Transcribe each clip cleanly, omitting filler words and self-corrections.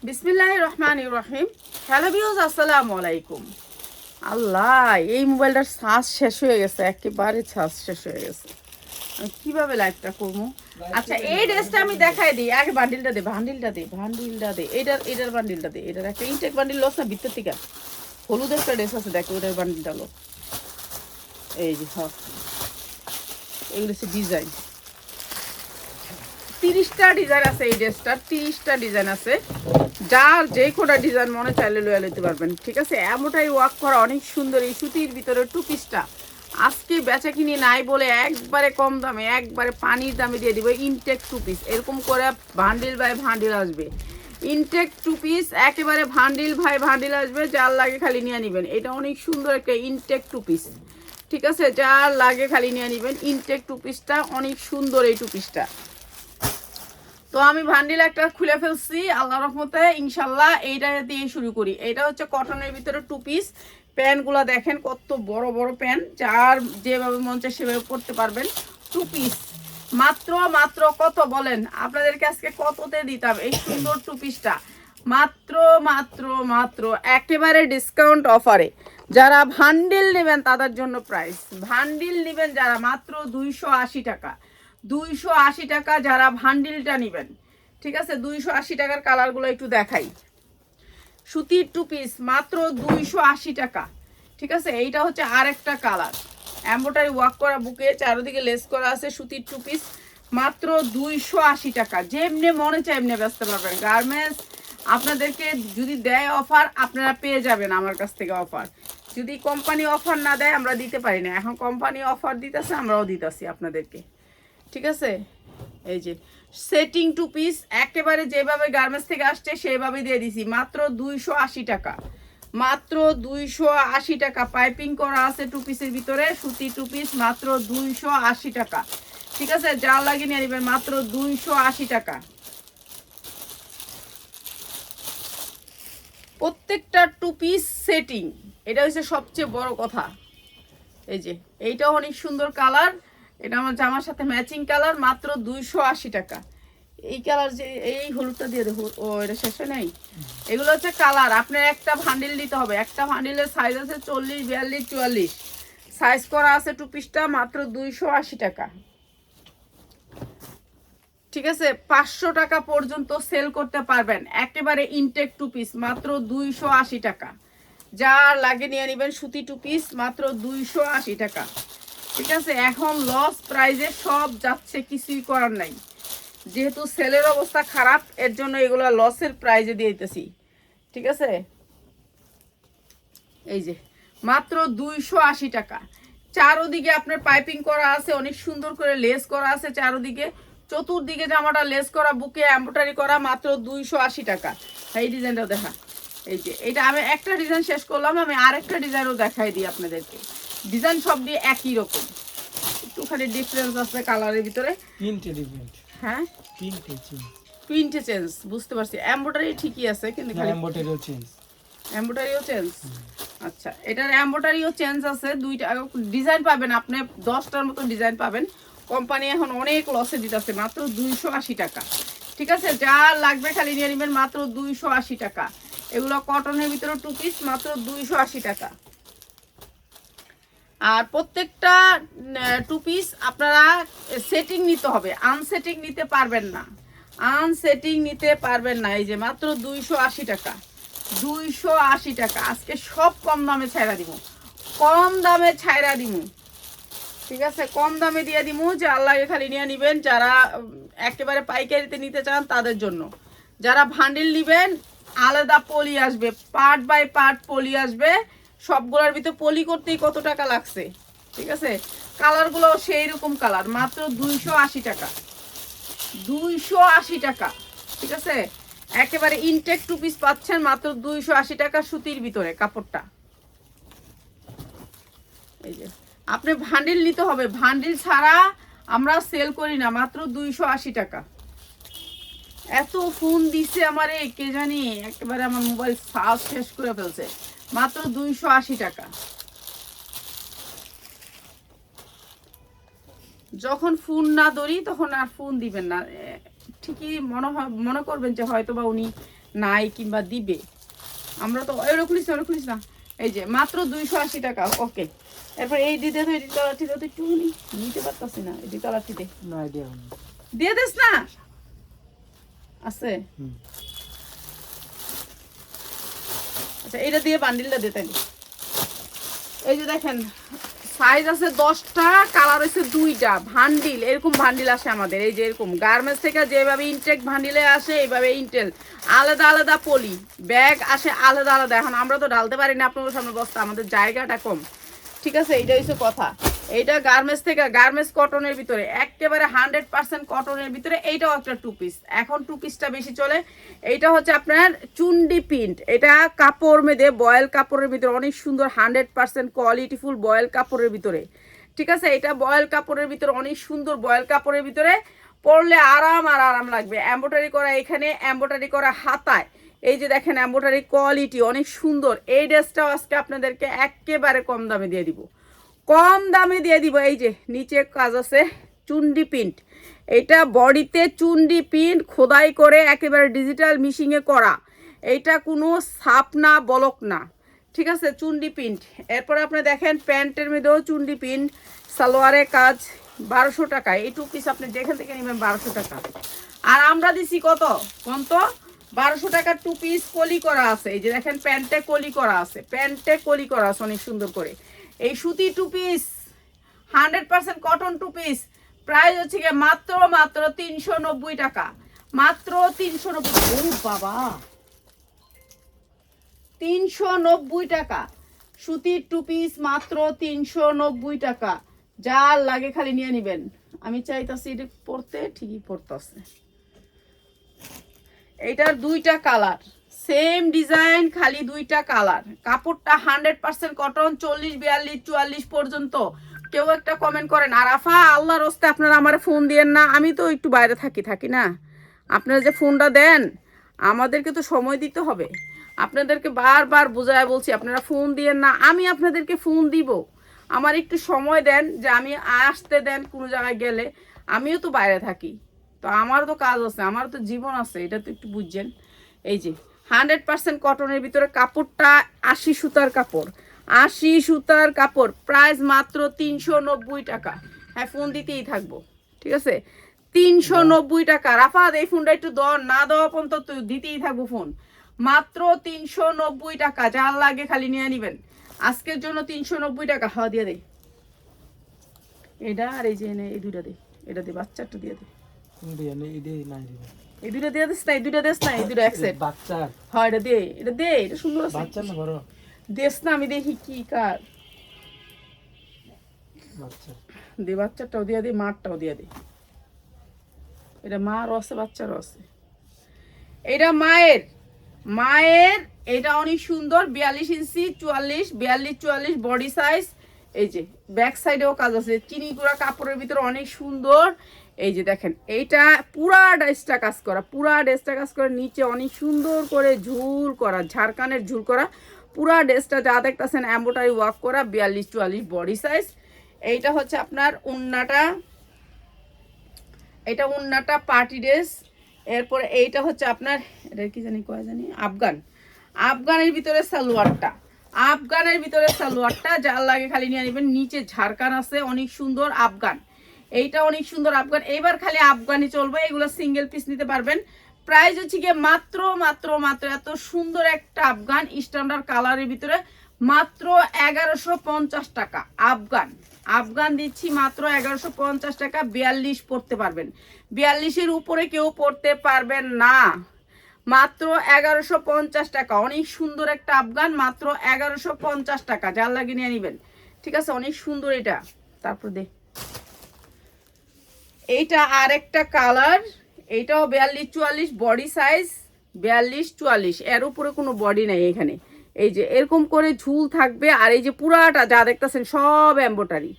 বিসমিল্লাহির রহমানির রহিম। Hello viewers, আসসালামু আলাইকুম। আল্লাহ, এই মোবাইলটার চার্জ শেষ হয়ে গেছে, একেবারে চার্জ শেষ হয়ে গেছে। আমি কিভাবে লাইভটা করবো? আচ্ছা, এই ড্রেসটা আমি দেখাই দিই। আগে বান্ডিলটা দে, এটার বান্ডিলটা দে। এটার একটা ইনটেক বান্ডিল লস না ভিতর থেকে, হলুদ একটা ড্রেস আছে, দেখো ওটার বান্ডিলটা লো। এই যে এগুলো হচ্ছে ডিজাইন, 30টা ডিজাইন আছে এই ড্রেসটার, 30টা ডিজাইন আছে। যার যে কোটা ডিজাইন মনে চাইলে লয়ে নিতে পারবেন, ঠিক আছে। এমনটাই ওয়ার্ক করা অনেক সুন্দর এই সুতির ভিতরে টু পিসটা আজকে বেচা কিনি নাই বলে একবারে কম দামে, একবারে পানির দামে দিয়ে দিব। ইনটেক টু পিস এরকম করে ভান্ডিল বাই ভান্ডিল আসবে। ইনটেক টু পিস একেবারে ভান্ডিল ভাই ভান্ডিল আসবে, যার লাগে খালি নিয়ে নেবেন। এটা অনেক সুন্দর একটা ইনটেক টু পিস, ঠিক আছে। যার লাগে খালি নিয়ে নেবেন। ইনটেক টু পিসটা অনেক সুন্দর এই টু পিসটা। তো আমি ভান্ডিল একটা খুলে ফেলছি আল্লাহ রহমতে, ইনশাল্লাহ এইটা দিয়ে শুরু করি। এটা হচ্ছে কটনের ভিতরে টু পিস। প্যান্টগুলো দেখেন কত বড় বড় প্যান্ট, যার যেভাবে মন চায় সেভাবে পরতে পারবেন। টু পিস মাত্র কত বলেন আপনাদেরকে আজকে কততে দিতাম এই সুন্দর টু পিসটা? মাত্র একেবারে ডিসকাউন্ট অফারে। যারা ভান্ডিল নেবেন তাদের জন্য প্রাইস, ভান্ডিল নেবেন যারা মাত্র 280 টাকা। 280 টাকা যারা ভান্ডিলটা নেবেন, ঠিক আছে। 280 টাকার কালারগুলো একটু দেখাই। সুতির টু পিস মাত্র 280 টাকা, ঠিক আছে। এইটা হচ্ছে আরেকটা কালার, এমব্রয়ডারি ওয়ার্ক করা, বুকে চারদিকে লেস করা আছে। সুতির টু পিস মাত্র 280 টাকা। যেমনি মনে চায় এমনি বেচতে পারবেন। গার্মেন্টস আপনাদেরকে যদি দেয় অফার, আপনারা পেয়ে যাবেন আমার কাছ থেকে অফার। যদি কোম্পানি অফার না দেয় আমরা দিতে পারি না। এখন কোম্পানি অফার দিতেছে, আমরাও দিতেছি আপনাদেরকে, ঠিক আছে। এই যে সেটিং টু পিস একেবারে যেভাবে গার্মেন্টস থেকে আসছে সেভাবে দিয়ে দিছি মাত্র 280 টাকা। মাত্র 280 টাকা। পাইপিং করা আছে টু পিসের ভিতরে, সুতি টু পিস মাত্র 280 টাকা, ঠিক আছে। যা লাগিয়ে নিয়ে নেবেন মাত্র 280 টাকা। প্রত্যেকটা টু পিস সেটিং, এটা হচ্ছে সবচেয়ে বড় কথা। এই যে এইটাও অনেক সুন্দর কালার, এটা আমার জামার সাথে ম্যাচিং কালার, মাত্র 280 টাকা। এই কালার যে এই হলুদটা দিয়ে দেখো, ও এটা শেষে নেই। এগুলো হচ্ছে কালার, আপনার একটা ভান্ডিল নিতে হবে। একটা ভান্ডিলের সাইজ আছে 40, 42, 44 সাইজ করা আছে টু পিসটা, মাত্র 280 টাকা, ঠিক আছে। 500 টাকা পর্যন্ত সেল করতে পারবেন একেবারে ইনটেক টু পিস, মাত্র 280 টাকা। যার লাগে নিয়ে নেবেন। সুতি টু পিস মাত্র 280 টাকা, ঠিক আছে। এখন লস প্রাইজে সব যাচ্ছে, কিছুই করার নাই। যেহেতু সেলের অবস্থা খারাপ, এর জন্য এগুলো লসের প্রাইজে দিয়ে দিতেছি, ঠিক আছে। এই যে মাত্র 280 টাকা। চারোদিকে আপনার পাইপিং করা আছে, অনেক সুন্দর করে লেস করা আছে চারোদিকে। চতুর্দিকে জামাটা লেস করা, বুকে এমব্রয়ডারি করা, মাত্র 280 টাকা। এই ডিজাইনটাও দেখা। এই যে এটা আমি একটা ডিজাইন শেষ করলাম, আমি আরেকটা ডিজাইনও দেখাই দিই আপনাদেরকে। ডিজাইন সব দিয়ে একই রকম, একটুখানি ডিফারেন্স আছে কালারের ভিতরে। হ্যাঁ, প্রিন্টে চেঞ্জ, বুঝতে পারছি। এমব্রয়ডারি ঠিকই আছে, কিন্তু খালি এমব্রয়ডারিও চেঞ্জ। আচ্ছা, এটার এমব্রয়ডারিও চেঞ্জ আছে। দুইটা ডিজাইন পাবেন আপনি, 10টার মতো ডিজাইন পাবেন। কোম্পানি এখন অনেক লসে দিতেছে, মাত্র 280 টাকা, ঠিক আছে। যা লাগবে খালি নিয়ে নেবেন, মাত্র 280 টাকা। এগুলো কটনের ভিতরে টু পিস, মাত্র 280 টাকা। আর প্রত্যেকটা টু পিস আপনারা সেটিং নিতে হবে, আনসেটিং নিতে পারবেন না, আনসেটিং নিতে পারবেন না। এই যে মাত্র 280 টাকা, 280 টাকা। আজকে সব কম দামে ছাইরা দিব, কম দামে ছাইরা দিব, ঠিক আছে। কম দামে দিয়ে দিব, যে আল্লাহকে খালি নিয়ে নেবেন। যারা একেবারে পাইকারিতে নিতে চান তাদের জন্য। যারা ভান্ডিল নেবেন আলাদা পলি আসবে, পার্ট বাই পার্ট পলি আসবে। সবগুলোর ভিতরে পলি করতেই কত টাকা লাগছে, ঠিক আছে। কালারগুলো সেই রকম কালার, মাত্র 280 টাকা, 280 টাকা, ঠিক আছে। একেবারে ইনটেক টু পিস পাচ্ছেন মাত্র 280 টাকা সুতির ভিতরে কাপড়টা। এই যে আপনি ভান্ডিল নিতে হবে, ভান্ডিল ছাড়া আমরা সেল করি না, মাত্র 280 টাকা। এত ফোন দিছে আমারে কে জানি, একেবারে আমার মোবাইল চার্জ শেষ করে ফেলছে। মাত্র 280 টাকা। যখন ফোন না ধরি তখন আর ফোন দিবেন না, ঠিকই মনে করবেন যে হয়তো বা উনি নাই কিংবা দিবে, আমরা তো ওইটা খুলিস না। এই যে মাত্র 280 টাকা। ওকে, এরপর এই দিতে তো এই কালারটিতে তো একটু নিতে পারতাছি না, এই কালারটিতে না আইডিয়া দিয়ে দিস না আছে। আচ্ছা এটা দিয়ে বান্ডিলটা দিতে। এই যে দেখেন সাইজ আছে 10টা, কালার হচ্ছে 2টা, ভান্ডিল এরকম ভান্ডিল আসে আমাদের। এই যে এরকম গার্মেন্টস থেকে যেভাবে ইনটেক ভান্ডিলে আসে এইভাবে ইনটেল আলাদা আলাদা পলি ব্যাগ আসে আলাদা আলাদা। এখন আমরা তো ঢালতে পারি না আপনাদের সামনে বস্তা, আমাদের জায়গাটা কম, ঠিক আছে, এইটা হচ্ছে কথা। এইটা গার্মেন্টস থেকে, গার্মেন্টস কটনের ভিতরে একেবারে 100% কটনের ভিতরে। এইটাও একটা 2 পিস, এখন 2 পিসটা বেশি চলে। এইটা হচ্ছে আপনার চুন্ডি প্রিন্ট, এটা কাপড় মেদে বয়েল কাপড়ের ভিতরে অনেক সুন্দর 100% কোয়ালিটিফুল বয়েল কাপড়ের ভিতরে, ঠিক আছে। এটা বয়েল কাপড়ের ভিতরে অনেক সুন্দর, বয়েল কাপড়ের ভিতরে পরলে আরাম আর আরাম লাগবে। এমব্রয়ডারি করা এখানে, এমব্রয়ডারি করা হাতায়, এই যে দেখেন এমব্রয়ডারি কোয়ালিটি অনেক সুন্দর। এই ড্রেসটাও আজকে আপনাদেরকে একেবারে কম দামে দিয়ে দিব, কম দামে দিয়ে দিব। এই যে নিচে কাজ আছে চুন্ডি প্রিন্ট, এটা বডিতে চুন্ডি প্রিন্ট খোদাই করে একেবারে ডিজিটাল মিশিংয়ে করা, এইটা কোনো ছাপ না বলক না, ঠিক আছে, চুন্ডি প্রিন্ট। এরপর আপনি দেখেন প্যান্টের মধ্যেও চুন্ডি প্রিন্ট, সালোয়ারের কাজ 1200 টাকা। এই 2 পিস আপনি যেখান থেকে নেবেন 1200 টাকা। আর আমরা দিছি কত কত 1200 টাকার 2 পিস কলি করা আছে। এই যে দেখেন প্যান্টে কলি করা আছে, প্যান্টে কলি করা আছে অনেক সুন্দর করে। এই সুতি 2 পিস 100% কটন 2 পিস প্রাইস হচ্ছে গিয়ে মাত্র 390 টাকা, মাত্র 390। ও বাবা, 390 টাকা সুতির 2 পিস, মাত্র 390 টাকা। যার লাগে খালি নিয়ে নেবেন। আমি চাইতাছি এটা পরতে, ঠিকই পরতেছে। এইটার 2টা কালার, সেম ডিজাইন, খালি 2টা কালার। কাপড়টা 100% কটন, 40, 42, 44 পর্যন্ত। কেউ একটা কমেন্ট করেন আর আফা আল্লাহর রাস্তে আপনারা আমার ফোন দিয়েন না, আমি তো একটু বাইরে থাকি না, আপনারা যে ফোনটা দেন আমাদেরকে তো সময় দিতে হবে। আপনাদেরকে বারবার বোঝায় বলছি আপনারা ফোন দিয়েন না, আমি আপনাদেরকে ফোন দিব, আমার একটু সময় দেন, যে আমি আসতে দেন কোনো জায়গায় গেলে, আমিও তো বাইরে থাকি, তো আমারও তো কাজ আছে, আমারও তো জীবন আছে, এটা তো একটু বুঝছেন। এই যে 100% কটনের ভিতরে, কাপড়টা 80 সুতার কাপড়, 80 সুতার কাপড়, প্রাইস মাত্র 390 টাকা। হ্যাঁ ফোন দিতেই থাকবো, ঠিক আছে, 390 টাকা। রাফাত এই ফোনটা একটু দেওয়া না দেওয়া পর্যন্ত তুই দিতেই থাকবো ফোন, মাত্র 390 টাকা। যার লাগে খালি নিয়ে নিবেন আজকের জন্য 390 টাকা। হ্যাঁ দিয়ে দে এটা, আর এই যে এই 2টা দে, এটা দে, বাচ্চাটা দিয়ে দে, এই 2টা দিয়ে দিস না, এই 2টা দিস না, এই 2টা একসেট বাচ্চার। হ্যাঁ এটা দে, এটা সুন্দর আছে, বাচ্চা না বড় দেশ না, আমি দেখি কি কার বাচ্চা দে, বাচ্চাটাও দিয়ে দে, মারটাও দিয়ে দে। এটা মারও আছে বাচ্চারও আছে, এটা মায়ের এটা অনেক সুন্দর, 42 ইঞ্চি 44, 42, 44 বডি সাইজ। এই যে ব্যাক সাইডেও কাজ আছে, চিনি গুঁড়া কাপড়ের ভিতরে অনেক সুন্দর। এই যে দেখেন এইটা পুরা ড্রেসটা কাজ করা, পুরা ড্রেসটা কাজ করা, নিচে অনেক সুন্দর করে ঝুল করা, ঝাড়খানের ঝুল করা, পুরা ড্রেসটা যা দেখতেছেন এমব্রয়ডারি ওয়ার্ক করা, 42, 44 বডি সাইজ। এইটা হচ্ছে আপনার উন্নাটা, এটা উন্নাটা পার্টি ড্রেস। এরপরে এইটা হচ্ছে আপনার, এটা কি জানি কয় জানি, আফগানের ভিতরে সালোয়ারটা, আফগানের ভিতরে সালোয়ারটা, যার লাগে খালি নিয়ে নেবেন। নিচে ঝাড়খান আছে অনেক সুন্দর আফগান, এইটা অনেক সুন্দর আফগান। এবার খালি আফগানি চলবে, এগুলো সিঙ্গেল পিস নিতে পারবেন। প্রাইস হচ্ছে গিয়ে মাত্র এত সুন্দর একটা আফগান স্ট্যান্ডার্ড কালারের ভিতরে মাত্র 1150 টাকা। আফগান দিচ্ছি মাত্র 1150 টাকা। 42 পড়তে পারবেন, 42-এর উপরে কেউ পড়তে পারবেন না, মাত্র 1150 টাকা। অনেক সুন্দর একটা আফগান, মাত্র 1150 টাকা। যার লাগে নিয়ে নেবেন, ঠিক আছে, অনেক সুন্দর এটা। তারপর দে এইটা আর একটা কালার, এইটাও 42, 44 বডি সাইজ, 42, 44, এর উপরে কোনো বডি নাই এখানে। এই যে এরকম করে ঝুল থাকবে, আর এই যে পুরাটা যা দেখতেছেন সব এমব্রয়ডারি,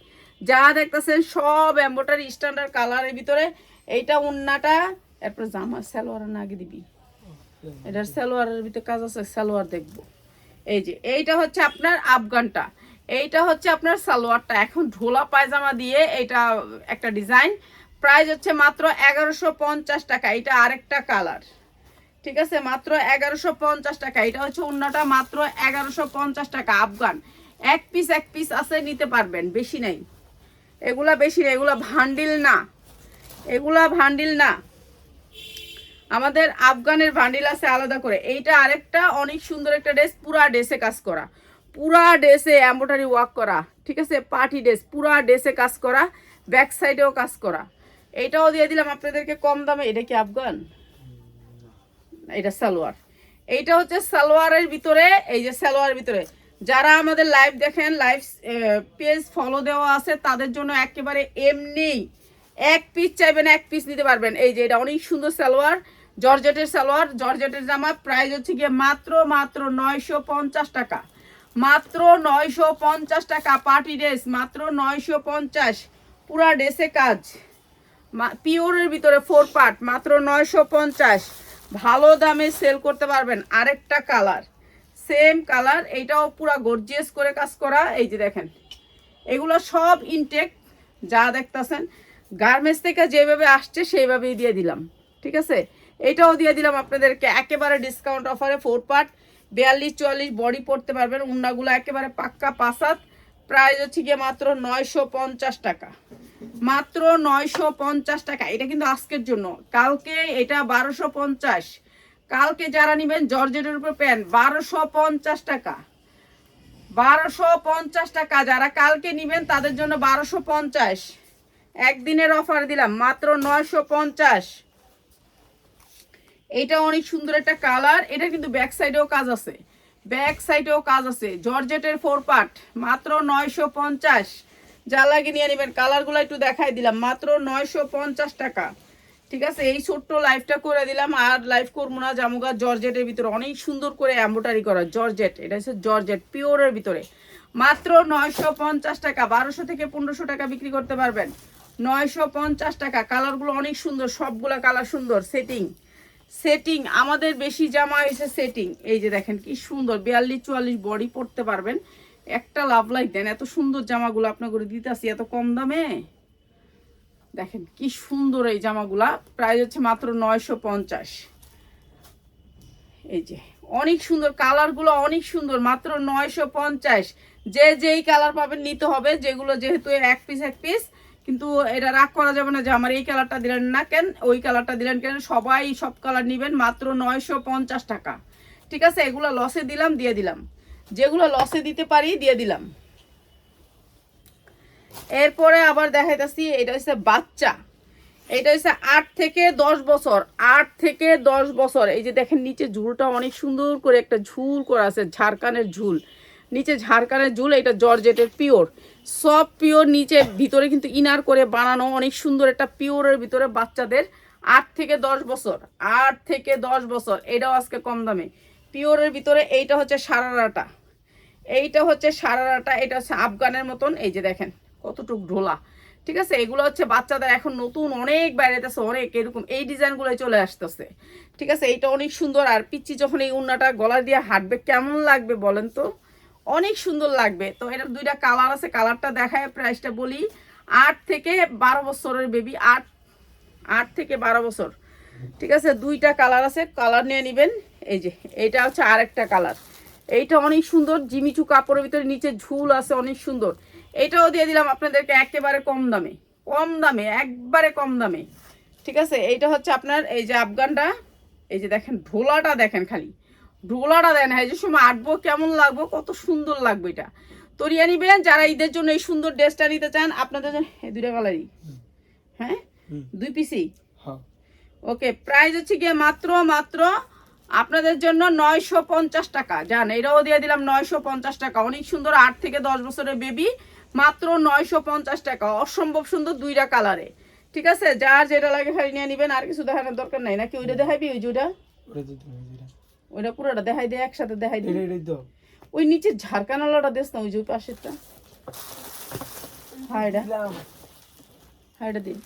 যা দেখতেছেন সব এমব্রয়ডারি স্ট্যান্ডার্ড কালারের ভিতরে। এইটা উন্নাটা, এরপর জামা সালোয়ার না আগে দিবি, এটার সালোয়ারের ভিতরে কাজ আছে, সালোয়ার দেখবো। এই যে এইটা হচ্ছে আপনার আফগানটা, এইটা হচ্ছে আপনার সালোয়ারটা। এখন ঢোলা পায়জামা দিয়ে এইটা একটা ডিজাইন, প্রাইস হচ্ছে মাত্র 1150 টাকা। এটা আরেকটা কালার, ঠিক আছে, মাত্র 1150 টাকা। এটা হচ্ছে ওন্নাটা, মাত্র 1150 টাকা। আফগান এক পিস আছে, নিতে পারবেন, বেশি নাই এগুলা, বেশি নেই এগুলা, ভান্ডিল না, এগুলা ভান্ডিল না, আমাদের আফগানের ভান্ডিল আছে আলাদা করে। এইটা আরেকটা অনেক সুন্দর একটা ড্রেস, পুরা ড্রেসে কাজ করা, পুরা ড্রেসে এমব্রয়ডারি ওয়ার্ক করা, ঠিক আছে, পার্টি ড্রেস, পুরা ড্রেসে কাজ করা, ব্যাক সাইডেও কাজ করা। এইটাও দিয়ে দিলাম আপনাদেরকে কম দামে। এটা কি আফগান? এটা সালোয়ার। এইটা হচ্ছে সালোয়ারের ভিতরে, এই যে সালোয়ারের ভিতরে যারা আমাদের লাইভ দেখেন, লাইভ পেজ ফলো দেওয়া আছে, তাদের জন্য একেবারে এমনি এক পিস চাইবেন এক পিস নিতে পারবেন। এই যে এটা অনেক সুন্দর সালোয়ার, জর্জেটের সালোয়ার, জর্জেটের জামা। প্রাইস হচ্ছে গিয়ে মাত্র 950 টাকা, মাত্র 950 টাকা। পার্টি ড্রেস মাত্র 950, পুরা ড্রেসে কাজ, পিওরের ভিতরে 4 পার্ট, মাত্র 950। ভালো দামে সেল করতে পারবেন। আরেকটা কালার, সেম কালার, এইটাও পুরা গর্জিয়াস করে কাজ করা। এই যে দেখেন, এগুলো সব ইনটেক, যা দেখতেছেন গার্মেন্টস থেকে যেভাবে আসছে সেইভাবেই দিয়ে দিলাম, ঠিক আছে। এইটাও দিয়ে দিলাম আপনাদেরকে একেবারে ডিসকাউন্ট অফারে। 4 পার্ট, 42-44 বডি পড়তে পারবেন। উন্নাগুলো একেবারে পাক্কা পাসাত। প্রাইস হচ্ছে গিয়ে মাত্র 950 টাকা, মাত্র 950 টাকা। এটা কিন্তু আজকের জন্য, কালকে এটা 1250। কালকে যারা নেবেন জর্জেটের উপর প্যান্ট 1250 টাকা, 1250 টাকা। যারা কালকে নেবেন তাদের জন্য 1250, একদিনের অফার দিলাম, মাত্র 950। এইটা অনেক সুন্দর একটা কালার। এটা কিন্তু ব্যাক সাইডেও কাজ আছে, ব্যাক সাইডেও কাজ আছে, জর্জেটের 4 পার্ট, মাত্র 950। যা লাগে নিয়ে নেবেন। কালারগুলো একটু দেখাই দিলাম, মাত্র 950 টাকা, ঠিক আছে। এই ছোট্ট লাইভটা করে দিলাম, আর লাইভ করবো না। জামুগা জর্জেটের ভিতরে অনেক সুন্দর করে এমব্রয়ডারি করা, জর্জেট, এটা হচ্ছে জর্জেট পিওরের ভিতরে, মাত্র 950 টাকা। 1200 থেকে 1500 টাকা বিক্রি করতে পারবেন, 950 টাকা। কালারগুলো অনেক সুন্দর, সবগুলা কালার সুন্দর। সেটিং আমাদের বেশি জামা হয়েছে সেটিং। এই যে দেখেন কি সুন্দর, 42-44 বডি পড়তে পারবেন। একটা লাভ লাইক দেন, এত সুন্দর জামাগুলো আপনার করে দিতেছি এত কম দামে। দেখেন কি সুন্দর এই জামাগুলা, প্রাইস হচ্ছে মাত্র 950। এই যে অনেক সুন্দর কালারগুলো, অনেক সুন্দর, মাত্র 950। যে যেই কালার পাবেন নিতে হবে, যেগুলো যেহেতু এক পিস, কিন্তু এটা রাগ করা যাবে না যে আমার এই কালারটা দিলেন না কেন, ওই কালারটা দিলেন কেন। সবাই সব কালার নেবেন, মাত্র 950 টাকা, ঠিক আছে। এগুলো লসে দিলাম, দিয়ে দিলাম, যেগুলো লসে দিতে পারি দিয়ে দিলাম। এরপরে আবার দেখাইতেছি, এটা হচ্ছে বাচ্চা, এটা হচ্ছে 8 থেকে 10 বছর, 8 থেকে 10 বছর। এই যে দেখেন নিচে ঝুলটা অনেক সুন্দর করে একটা ঝুল করা আছে, ঝাড়খানের ঝুল, নিচে ঝাড়খানের ঝুল। এটা জর্জেটের পিওর, সব পিওর, নিচে ভিতরে কিন্তু ইনার করে বানানো, অনেক সুন্দর একটা পিওরের ভিতরে বাচ্চাদের 8 থেকে 10 বছর, 8 থেকে 10 বছর। এটাও আজকে কম দামে পিওরের ভিতরে। এইটা হচ্ছে সারারাটা, এইটা হচ্ছে সারারাটা, এটা হচ্ছে আফগানের মতন। এই যে দেখেন কতটুক ঢোলা, ঠিক আছে। এগুলো হচ্ছে বাচ্চাদের এখন নতুন অনেক বাইরেতেছে, অনেক এরকম এই ডিজাইনগুলোই চলে আসতেছে, ঠিক আছে। এইটা অনেক সুন্দর। আর পিচ্ছি যখন এই উন্নাটা গলা দিয়ে হাঁটবে কেমন লাগবে বলেন তো, অনেক সুন্দর লাগবে। তো এটার 2টা কালার আছে, কালারটা দেখায় প্রাইসটা বলি। 8 থেকে 12 বছরের বেবি, 8 থেকে 12 বছর, ঠিক আছে। 2টা কালার আছে, কালার নিয়ে নেবেন। এই যে এইটা হচ্ছে আরেকটা কালার, এইটা অনেক সুন্দর, জিমিচু কাপড়ের ভিতরে নিচে ঝুল আছে, অনেক সুন্দর। এইটাও দিয়ে দিলাম আপনাদেরকে একেবারে কম দামে, কম দামে, একবারে কম দামে, ঠিক আছে। এইটা হচ্ছে আপনার এই যে আফগানটা। এই যে দেখেন ঢোলাটা, দেখেন খালি ঢোলাটা দেন, এই যে সময় আটবো কেমন লাগবো, কত সুন্দর লাগবে। এটা তরিয়া নিবেন যারা ঈদের জন্য এই সুন্দর ড্রেসটা নিতে চান আপনাদের জন্য। এই 2টা কালারই, হ্যাঁ 2 পিসই, ওকে। প্রাইস হচ্ছে গিয়ে মাত্র আপনাদের জন্য 950 টাকা। জান এটাও দিয়ে দিলাম 950 টাকা, অনেক সুন্দর। 8 থেকে 10 বছরের বেবি, মাত্র 950 টাকা, অসম্ভব সুন্দর, 2টা কালারে, ঠিক আছে। যার যেটা লাগে খালি নিয়ে নেবেন, আর কিছু দেখানোর দরকার নাই। নাকি ওইটা দেখাইবি, ওই যেটা ওইটা পুরোটা দেখাই দে, একসাথে দেখাই দে। ওই নিচে ঝাড়খানালাটা দেশ না, ওই যে পাশেরটা, হ্যাঁ এটা, হ্যাঁ এটা দিন,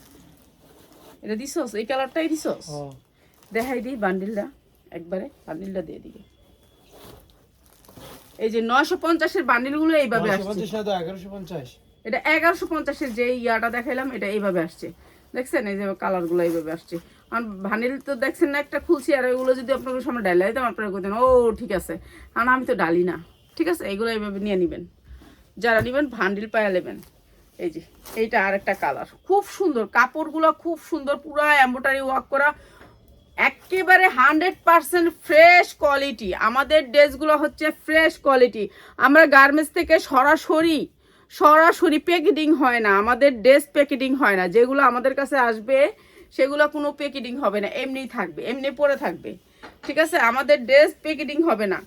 এটা দিছস, এই কালারটাই দিছস, দেখাই দিই বান্ডিলটা, একবারে বান্ডিলটা দিয়ে দিবে। এই যে 950-এর বান্ডিলগুলো এইভাবে আসছে, 1150 এটা 1150-এর যে ইয়াটা দেখাইলাম, এটা এইভাবে আসছে। দেখছেন এই যে কালারগুলো এইভাবে আসছে। আর ভানিল তো দেখছেন না একটা খুলছি, আর ওইগুলো যদি আপনাদের সামনে ডালি দিতাম আপনারা কইতেন ও ঠিক আছে, কারণ আমি তো ডালি না। ঠিক আছে, এইগুলো এইভাবে নিয়ে নেবেন, যারা নেবেন ভান্ডিল পায়া নেবেন। এই যে এইটা আরেকটা কালার, খুব সুন্দর কাপড়গুলো, খুব সুন্দর, পুরো এমব্রয়ডারি ওয়ার্ক করা, একেবারে 100% ফ্রেশ কোয়ালিটি। আমাদের ড্রেসগুলো হচ্ছে ফ্রেশ কোয়ালিটি। আমরা গার্মেন্টস থেকে সরাসরি প্যাকেটিং হয় না, আমাদের ড্রেস প্যাকেটিং হয় না। যেগুলো আমাদের কাছে আসবে সেগুলো কোনো প্যাকেটিং হবে না, এমনিই থাকবে, এমনি পরে থাকবে। ঠিক আছে, আমাদের ড্রেস প্যাকেটিং হবে না,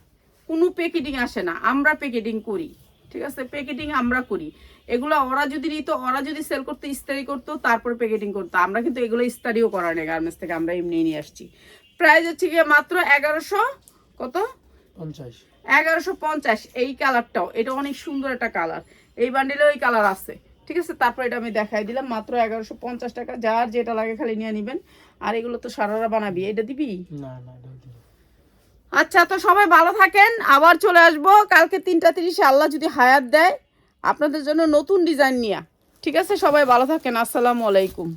কোনো প্যাকেটিং আসে না, আমরা প্যাকেটিং করি। ঠিক আছে, প্যাকেটিং আমরা করি। এগুলো ওরা যদি নিত, ওরা যদি সেল করতো, ইস্তারি করতো, তারপর প্যাকেটিং করতো। আমরা কিন্তু এগুলো ইস্তারিও করা নেই গার্মেন্টস থেকে, আমরা এমনি নিয়ে আসছি। প্রাইস হচ্ছে গিয়ে মাত্র 1150 কত 1150। এই কালারটাও, এটা অনেক সুন্দর একটা কালার, এই বান্ডিলে ওই কালার আছে। ঠিক আছে, তারপর এটা আমি দেখাই দিলাম মাত্র 1150 টাকা। যার যেটা লাগে খালি নিয়ে নেবেন। আর এগুলো তো সারারা বানাবি, এটা দিবি না? আচ্ছা, তো সবাই ভালো থাকেন, আবার চলে আসবো কালকে 3টা 30-এ আল্লাহ যদি হায়াত দেয় আপনাদের জন্য নতুন ডিজাইন নিয়ে। ঠিক আছে, সবাই ভালো থাকেন, আসসালামু আলাইকুম।